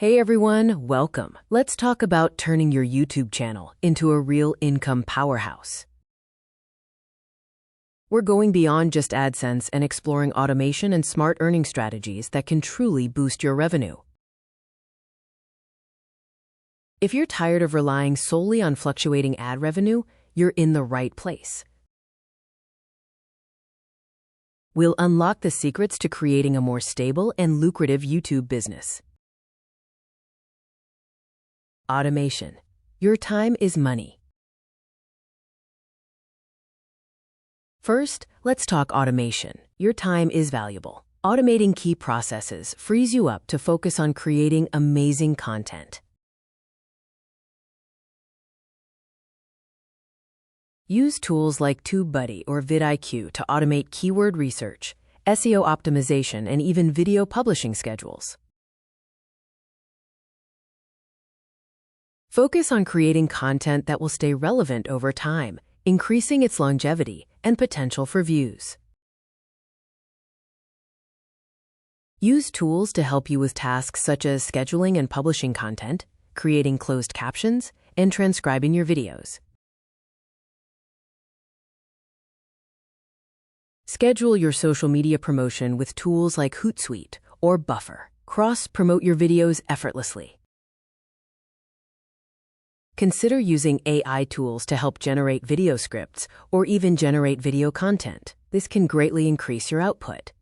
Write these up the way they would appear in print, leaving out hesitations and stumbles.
Hey everyone, welcome. Let's talk about turning your YouTube channel into a real income powerhouse. We're going beyond just AdSense and exploring automation and smart earning strategies that can truly boost your revenue. If you're tired of relying solely on fluctuating ad revenue, you're in the right place. We'll unlock the secrets to creating a more stable and lucrative YouTube business. Automation. Your time is money. First, let's talk automation. Your time is valuable. Automating key processes frees you up to focus on creating amazing content. Use tools like TubeBuddy or vidIQ to automate keyword research, SEO optimization, and even video publishing schedules. Focus on creating content that will stay relevant over time, increasing its longevity and potential for views. Use tools to help you with tasks such as scheduling and publishing content, creating closed captions, and transcribing your videos. Schedule your social media promotion with tools like Hootsuite or Buffer. Cross-promote your videos effortlessly. Consider using AI tools to help generate video scripts or even generate video content. This can greatly increase your output.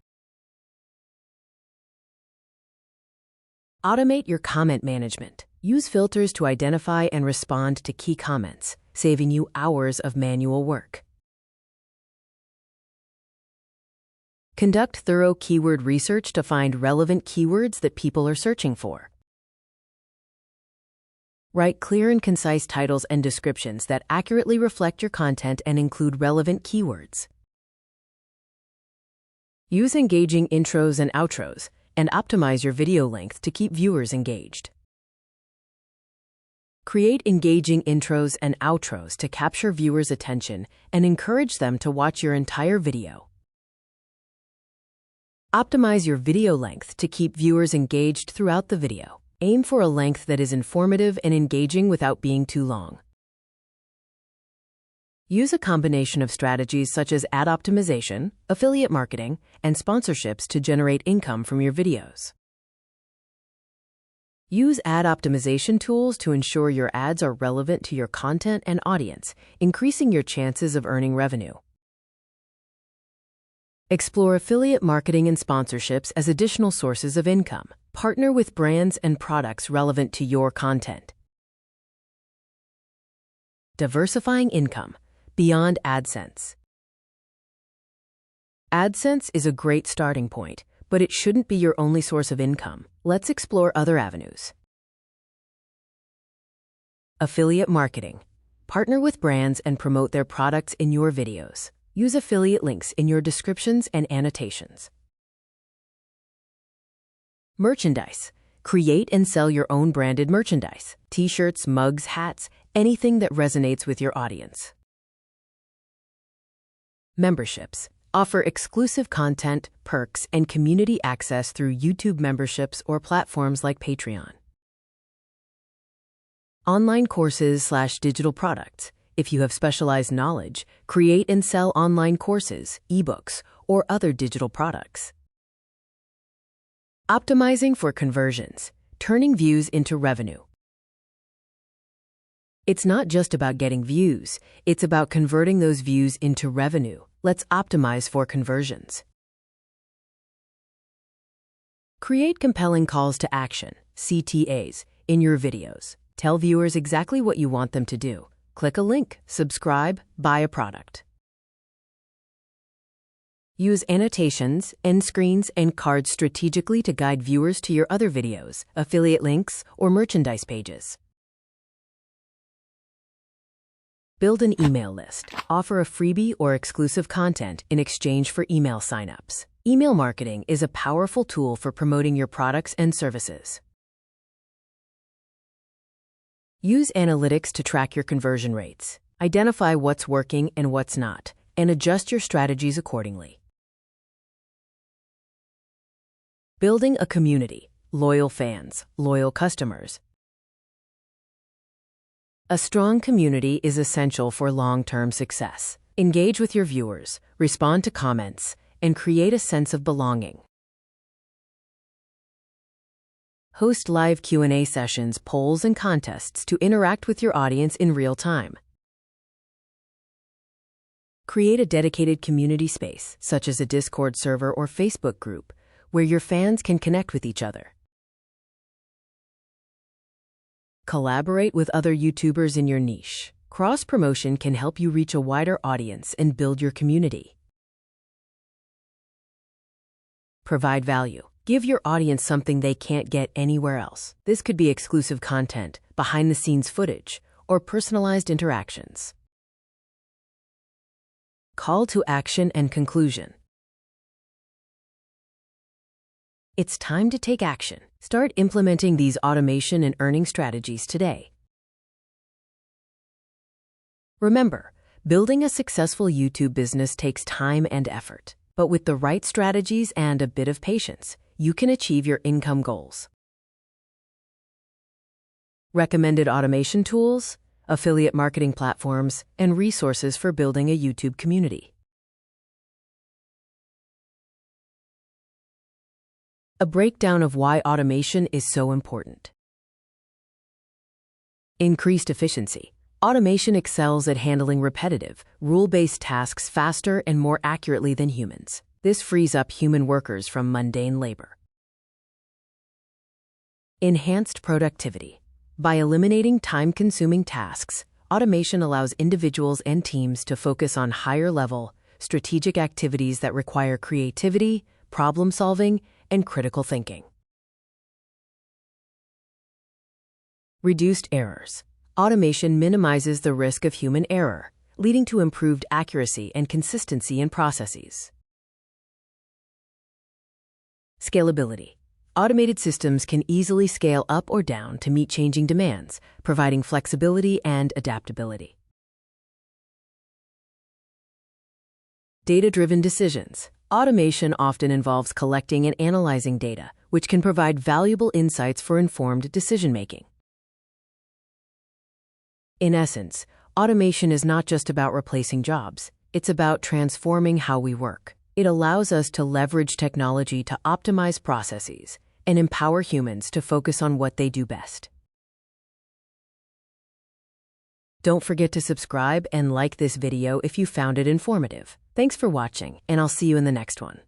Automate your comment management. Use filters to identify and respond to key comments, saving you hours of manual work. Conduct thorough keyword research to find relevant keywords that people are searching for. Write clear and concise titles and descriptions that accurately reflect your content and include relevant keywords. Use engaging intros and outros, and optimize your video length to keep viewers engaged. Create engaging intros and outros to capture viewers' attention and encourage them to watch your entire video. Optimize your video length to keep viewers engaged throughout the video. Aim for a length that is informative and engaging without being too long. Use a combination of strategies such as ad optimization, affiliate marketing, and sponsorships to generate income from your videos. Use ad optimization tools to ensure your ads are relevant to your content and audience, increasing your chances of earning revenue. Explore affiliate marketing and sponsorships as additional sources of income. Partner with brands and products relevant to your content. Diversifying income beyond AdSense. AdSense is a great starting point, but it shouldn't be your only source of income. Let's explore other avenues. Affiliate marketing. Partner with brands and promote their products in your videos. Use affiliate links in your descriptions and annotations. Merchandise. Create and sell your own branded merchandise. T-shirts, mugs, hats, anything that resonates with your audience. Memberships. Offer exclusive content, perks, and community access through YouTube memberships or platforms like Patreon. Online courses/digital products. If you have specialized knowledge, create and sell online courses, ebooks, or other digital products. Optimizing for conversions, turning views into revenue. It's not just about getting views, it's about converting those views into revenue. Let's optimize for conversions. Create compelling calls to action, CTAs, in your videos. Tell viewers exactly what you want them to do. Click a link, subscribe, buy a product. Use annotations, end screens, and cards strategically to guide viewers to your other videos, affiliate links, or merchandise pages. Build an email list. Offer a freebie or exclusive content in exchange for email signups. Email marketing is a powerful tool for promoting your products and services. Use analytics to track your conversion rates. Identify what's working and what's not, and adjust your strategies accordingly. Building a community. loyal fans, loyal customers. A strong community is essential for long-term success. Engage with your viewers, respond to comments, and create a sense of belonging. Host live Q&A sessions, polls, and contests to interact with your audience in real time. Create a dedicated community space, such as a Discord server or Facebook group, where your fans can connect with each other. Collaborate with other YouTubers in your niche. Cross-promotion can help you reach a wider audience and build your community. Provide value. Give your audience something they can't get anywhere else. This could be exclusive content, behind-the-scenes footage, or personalized interactions. Call to action and conclusion. It's time to take action. Start implementing these automation and earning strategies today. Remember, building a successful YouTube business takes time and effort, but with the right strategies and a bit of patience, you can achieve your income goals. Recommended automation tools, affiliate marketing platforms, and resources for building a YouTube community. A breakdown of why automation is so important. Increased efficiency. Automation excels at handling repetitive, rule-based tasks faster and more accurately than humans. This frees up human workers from mundane labor. Enhanced productivity. By eliminating time-consuming tasks, automation allows individuals and teams to focus on higher-level, strategic activities that require creativity, problem-solving, and critical thinking. Reduced errors. Automation minimizes the risk of human error, leading to improved accuracy and consistency in processes. Scalability. Automated systems can easily scale up or down to meet changing demands, providing flexibility and adaptability. Data-driven decisions. Automation often involves collecting and analyzing data, which can provide valuable insights for informed decision-making. In essence, automation is not just about replacing jobs, it's about transforming how we work. It allows us to leverage technology to optimize processes and empower humans to focus on what they do best. Don't forget to subscribe and like this video if you found it informative. Thanks for watching, and I'll see you in the next one.